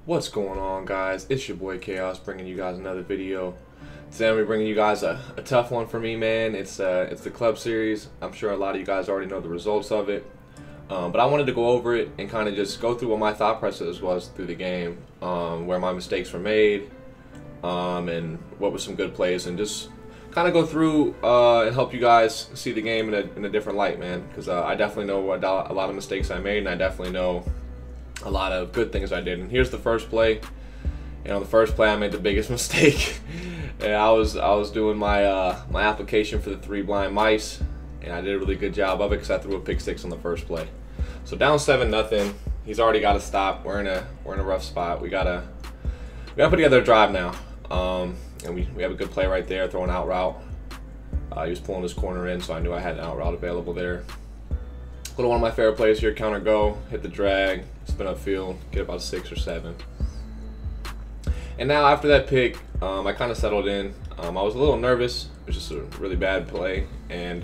What's going on, guys? It's your boy K-Aus bringing you guys another video. Today I'm bringing you guys a tough one for me, man. It's the club series. I'm sure a lot of you guys already know the results of it, but I wanted to go over it and kind of just go through what my thought process was through the game, where my mistakes were made, and what were some good plays, and just kind of go through and help you guys see the game in a different light, man. Because I definitely know a lot of mistakes I made, and I definitely know a lot of good things I did. And here's the first play. You know, the first play I made the biggest mistake. And I was doing my my application for the 3 blind mice, and I did a really good job of it because I threw a pick 6 on the first play. So down 7-0. He's already got to stop. We're in a rough spot. We gotta put together a drive now. And we have a good play right there, throwing out route. He was pulling his corner in, so I knew I had an out route available there. One of my favorite plays here: counter go, hit the drag, spin up field, get about 6 or 7. And now after that pick, I kind of settled in. I was a little nervous. It was just a really bad play, and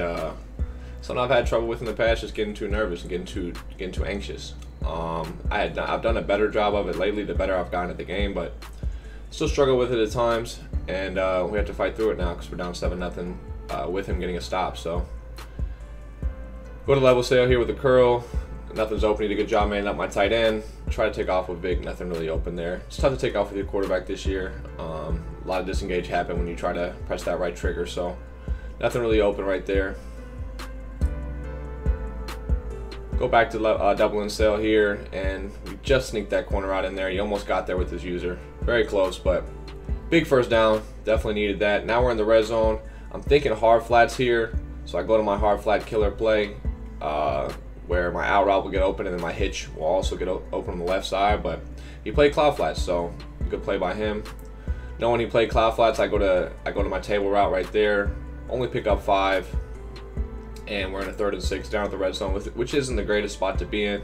something I've had trouble with in the past, just getting too nervous and getting too anxious. I've done a better job of it lately, the better I've gotten at the game, but still struggle with it at times. And we have to fight through it now because we're down 7-0 with him getting a stop. So go to level sail here with a curl. Nothing's open. He did a good job manning up my tight end. Try to take off with Vic. Nothing really open there. It's tough to take off with your quarterback this year. A lot of disengage happen when you try to press that right trigger. So nothing really open right there. Go back to double and sail here, and we just sneaked that corner out in there. He almost got there with his user. Very close, but big first down. Definitely needed that. Now we're in the red zone. I'm thinking hard flats here, so I go to my hard flat killer play, where my out route will get open, and then my hitch will also get open on the left side. But he played cloud flats, so good play by him. Knowing he played cloud flats, I go to my table route right there. Only pick up 5, and we're in a 3rd and 6 down at the red zone, which isn't the greatest spot to be in.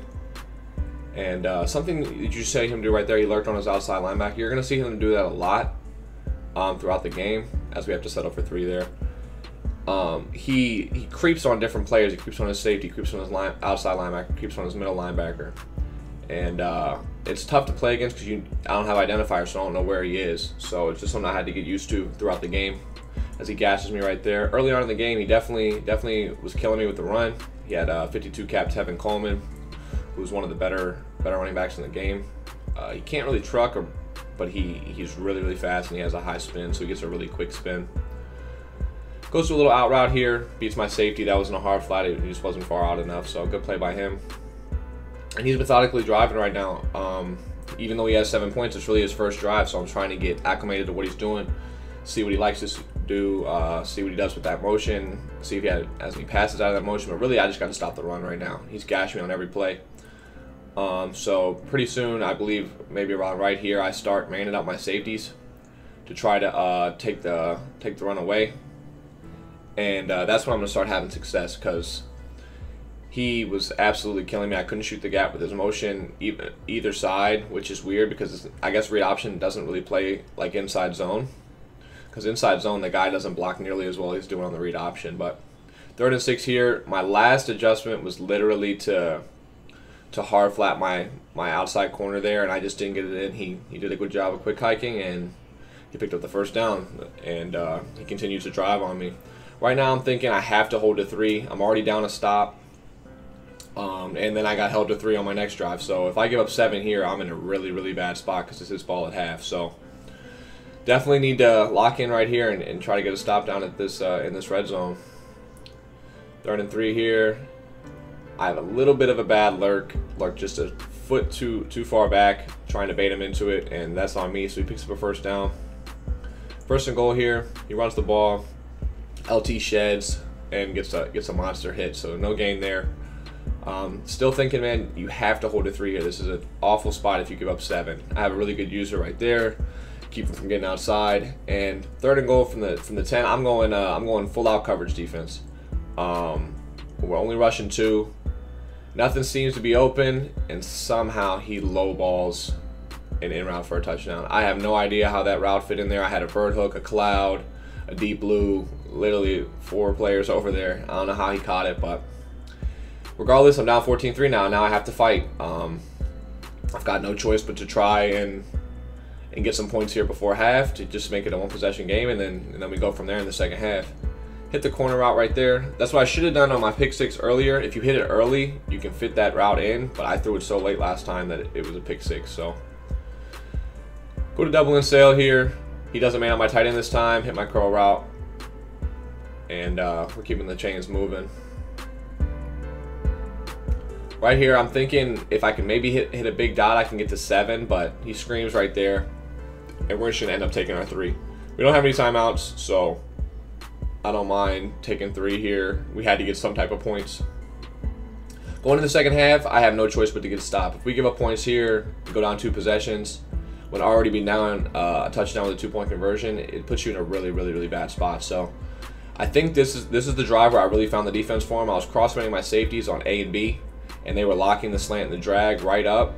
And something that you see him do right there, he lurked on his outside linebacker. You're going to see him do that a lot throughout the game, as we have to settle for 3 there. He creeps on different players. He creeps on his safety, creeps on his outside linebacker, creeps on his middle linebacker. And it's tough to play against because I don't have identifiers, so I don't know where he is. So it's just something I had to get used to throughout the game as he gashes me right there. Early on in the game, he definitely was killing me with the run. He had 52 cap Tevin Coleman, who's one of the better running backs in the game. He can't really truck, but he's really fast, and he has a high spin, so he gets a really quick spin. Goes to a little out route here, beats my safety. That wasn't a hard flat, he just wasn't far out enough, so good play by him. And he's methodically driving right now. Even though he has 7 points, it's really his first drive, so I'm trying to get acclimated to what he's doing, see what he likes to do, see what he does with that motion, see if he has any passes out of that motion. But really, I just got to stop the run right now. He's gashing me on every play. So pretty soon, I believe maybe around right here, I start manning up my safeties to try to take the run away. And that's when I'm going to start having success, because he was absolutely killing me. I couldn't shoot the gap with his motion either side, which is weird because I guess read option doesn't really play like inside zone. Because inside zone, the guy doesn't block nearly as well as he's doing on the read option. But 3rd and 6 here. My last adjustment was literally to hard flat my outside corner there, and I just didn't get it in. He did a good job of quick hiking, and he picked up the first down, and he continues to drive on me. Right now I'm thinking I have to hold to 3. I'm already down a stop, and then I got held to 3 on my next drive. So if I give up 7 here, I'm in a really bad spot because it's his ball at half. So definitely need to lock in right here and try to get a stop down at this in this red zone. 3rd and 3 here. I have a little bit of a bad lurk just a foot too far back, trying to bait him into it, and that's on me. So he picks up a first down. 1st and goal here. He runs the ball. LT sheds and gets a monster hit, so no gain there. Still thinking, man, you have to hold a 3 here. This is an awful spot if you give up 7. I have a really good user right there, keep him from getting outside. And 3rd and goal from the 10. I'm going full out coverage defense. We're only rushing 2. Nothing seems to be open, and somehow he low balls an in route for a touchdown. I have no idea how that route fit in there. I had a bird hook, a cloud, a deep blue, literally 4 players over there. I don't know how he caught it, but regardless, I'm down 14-3 now. Now I have to fight. I've got no choice but to try and get some points here before half to just make it a one-possession game, and then we go from there in the second half. Hit the corner route right there. That's what I should have done on my pick six earlier. If you hit it early, you can fit that route in, but I threw it so late last time that it was a pick six. So go to double and sail here. He doesn't man on my tight end this time. Hit my curl route, and we're keeping the chains moving. Right here, I'm thinking if I can maybe hit a big dot, I can get to 7, but he screams right there, and we're just gonna end up taking our 3. We don't have any timeouts, so I don't mind taking 3 here. We had to get some type of points. Going into the second half, I have no choice but to get a stop. If we give up points here, go down 2 possessions, when already be down a touchdown with a 2-point conversion, it puts you in a really bad spot. So I think this is the drive where I really found the defense for him. I was cross-running my safeties on A and B, and they were locking the slant and the drag right up,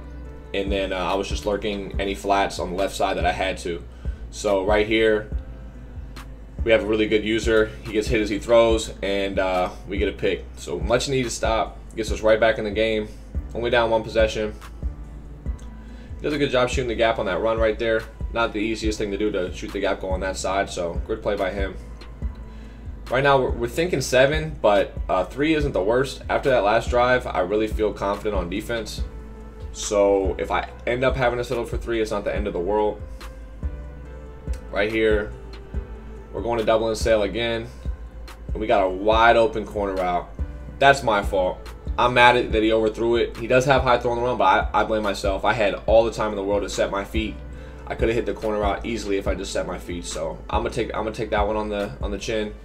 and then I was just lurking any flats on the left side that I had to. So right here, we have a really good user. He gets hit as he throws, and we get a pick. So much needed stop. Gets us right back in the game. Only down 1 possession. He does a good job shooting the gap on that run right there. Not the easiest thing to do to shoot the gap go on that side, so good play by him. Right now, we're thinking 7, but 3 isn't the worst. After that last drive, I really feel confident on defense. So if I end up having to settle for 3, it's not the end of the world. Right here, we're going to double and sail again. And we got a wide open corner route. That's my fault. I'm mad at that he overthrew it. He does have high throw on the run, but I blame myself. I had all the time in the world to set my feet. I could have hit the corner route easily if I just set my feet. So I'm gonna take that one on the chin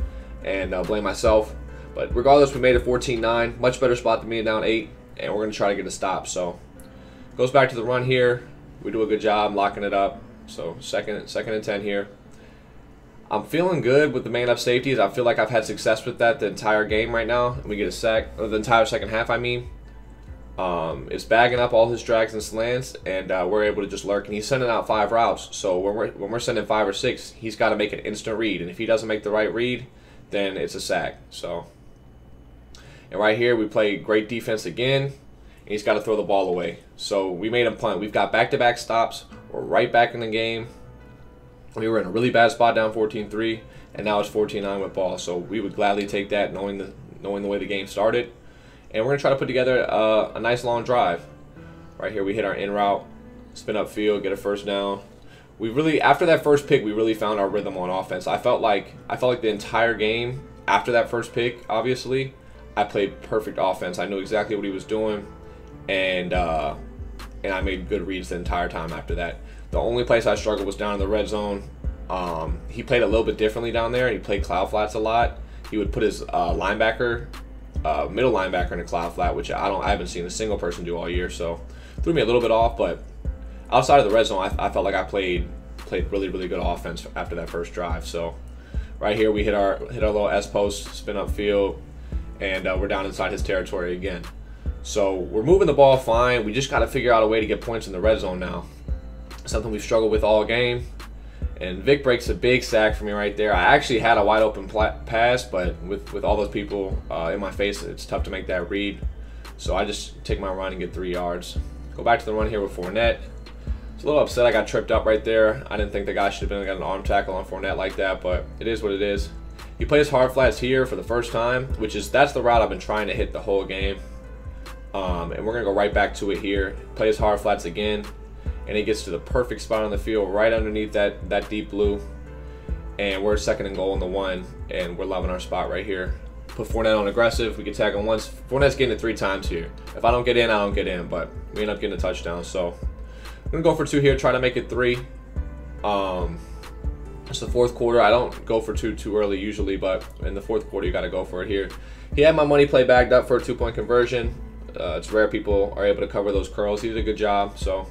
and blame myself. But regardless, we made it 14-9. Much better spot than being down 8, and we're gonna try to get a stop. So goes back to the run here. We do a good job locking it up. So second and 10 here. I'm feeling good with the man-up safeties. I feel like I've had success with that the entire game right now. And we get a sack, or the entire second half, I mean. It's bagging up all his drags and slants, and we're able to just lurk. And he's sending out 5 routes. So when we're sending 5 or 6, he's got to make an instant read. And if he doesn't make the right read, then it's a sack. So, and right here, we play great defense again. And he's got to throw the ball away. So we made him punt. We've got back-to-back stops. We're right back in the game. We were in a really bad spot down 14-3, and now it's 14-9 with ball. So we would gladly take that, knowing the way the game started. And we're gonna try to put together a nice long drive. Right here, we hit our in route, spin up field, get a first down. We really, after that first pick, we really found our rhythm on offense. I felt like the entire game after that first pick, obviously, I played perfect offense. I knew exactly what he was doing, and I made good reads the entire time after that. The only place I struggled was down in the red zone. He played a little bit differently down there. He played cloud flats a lot. He would put his middle linebacker in a cloud flat, which I haven't seen a single person do all year. So threw me a little bit off. But outside of the red zone, I felt like I played really good offense after that first drive. So right here we hit our little S post, spin up field, and we're down inside his territory again. So we're moving the ball fine. We just got to figure out a way to get points in the red zone now. Something we've struggled with all game. And Vic breaks a big sack for me right there. I actually had a wide open pass, but with all those people in my face, it's tough to make that read. So I just take my run and get 3 yards. Go back to the run here with Fournette. It's a little upset I got tripped up right there. I didn't think the guy should have got an arm tackle on Fournette like that, but it is what it is. He plays hard flats here for the first time, that's the route I've been trying to hit the whole game. And we're going to go right back to it here. Plays hard flats again. And he gets to the perfect spot on the field right underneath that deep blue. And we're second and goal in the 1, and we're loving our spot right here. Put Fournette on aggressive. We can tag him once. Fournette's getting it 3 times here. If I don't get in, I don't get in, but we end up getting a touchdown. So I'm going to go for 2 here, try to make it 3. It's the 4th quarter. I don't go for 2 too early usually, but in the 4th quarter, you got to go for it here. He had my money play bagged up for a 2-point conversion. It's rare people are able to cover those curls. He did a good job, so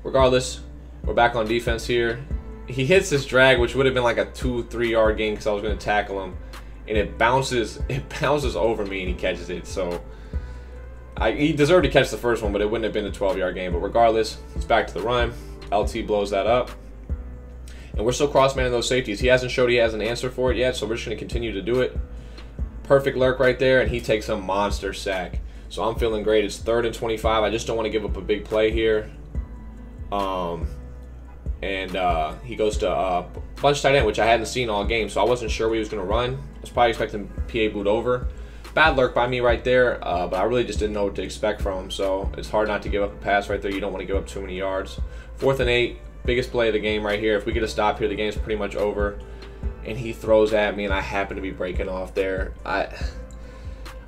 regardless, we're back on defense here. He hits this drag, which would have been like a 2-3 yard gain because I was going to tackle him, and it bounces over me and he catches it. So he deserved to catch the first one, but it wouldn't have been a 12-yard gain. But regardless, it's back to the run. LT blows that up, and we're still cross-manning those safeties. He hasn't showed he has an answer for it yet, so we're just going to continue to do it. Perfect lurk right there, and he takes a monster sack. So I'm feeling great. It's 3rd and 25. I just don't want to give up a big play here. He goes to bunch tight end, which I hadn't seen all game, so I wasn't sure what he was going to run. I was probably expecting PA boot over. Bad lurk by me right there, but I really just didn't know what to expect from him, so it's hard not to give up a pass right there. You don't want to give up too many yards. 4th and 8, biggest play of the game right here. If we get a stop here, the game's pretty much over. And he throws at me, and I happen to be breaking off there.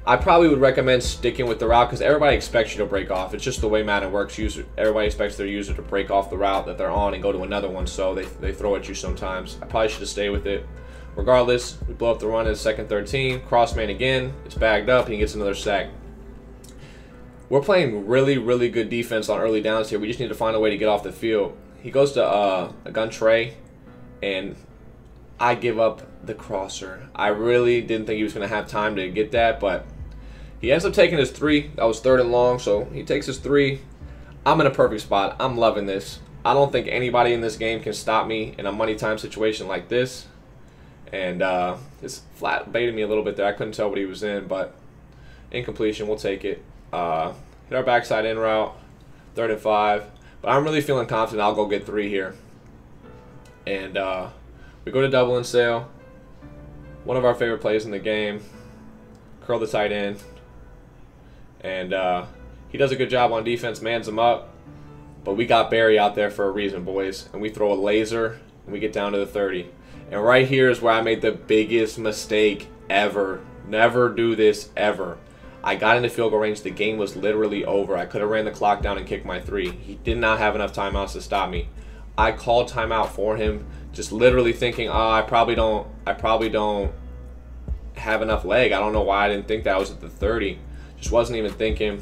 I probably would recommend sticking with the route because everybody expects you to break off. It's just the way Madden works. Everybody expects their user to break off the route that they're on and go to another one, so they throw at you sometimes. I probably should have stayed with it. Regardless, we blow up the run at 2nd 13. Cross man again. It's bagged up, and he gets another sack. We're playing really, really good defense on early downs here. We just need to find a way to get off the field. He goes to a gun tray, and I give up the crosser. I really didn't think he was going to have time to get that, but he ends up taking his 3. That was 3rd and long, so he takes his 3. I'm in a perfect spot. I'm loving this. I don't think anybody in this game can stop me in a money time situation like this. And this flat baited me a little bit there. I couldn't tell what he was in, but incompletion, we'll take it. Hit our backside in route, 3rd and 5. But I'm really feeling confident I'll go get 3 here. And we go to double and sail. One of our favorite plays in the game. Curl the tight end. And he does a good job on defense, mans him up. But we got Barry out there for a reason, boys. And we throw a laser, and we get down to the 30. And right here is where I made the biggest mistake ever. Never do this ever. I got into field goal range. The game was literally over. I could have ran the clock down and kicked my 3. He did not have enough timeouts to stop me. I called timeout for him, just literally thinking, oh, I probably don't have enough leg. I don't know why I didn't think that. I was at the 30. Just wasn't even thinking.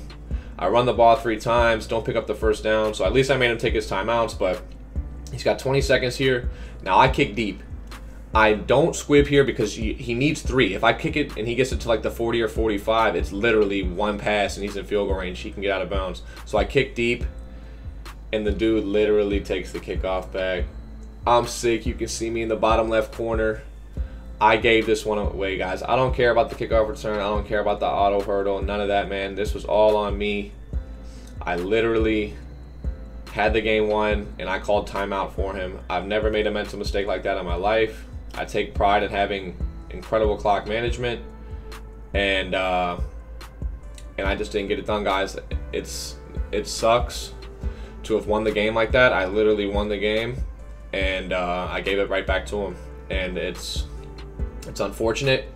I run the ball 3 times, don't pick up the 1st down. So at least I made him take his timeouts, but he's got 20 seconds here. Now I kick deep. I don't squib here because he needs 3. If I kick it and he gets it to like the 40 or 45, it's literally 1 pass and he's in field goal range. He can get out of bounds. So I kick deep, and the dude literally takes the kickoff back. I'm sick. You can see me in the bottom left corner. I gave this one away, guys. I don't care about the kickoff return. I don't care about the auto hurdle. None of that, man. This was all on me. I literally had the game won, and I called timeout for him. I've never made a mental mistake like that in my life. I take pride in having incredible clock management, and I just didn't get it done, guys. It sucks to have won the game like that. I literally won the game, and I gave it right back to him, and it's unfortunate.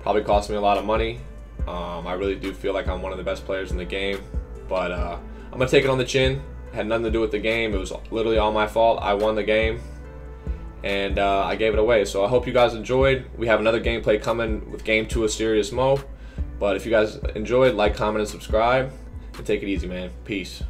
Probably cost me a lot of money. I really do feel like I'm one of the best players in the game, but I'm gonna take it on the chin. It had nothing to do with the game. It was literally all my fault. I won the game, and I gave it away. So I hope you guys enjoyed. We have another gameplay coming with Game 2 of Serious Mo. But if you guys enjoyed, like, comment, and subscribe. And take it easy, man. Peace.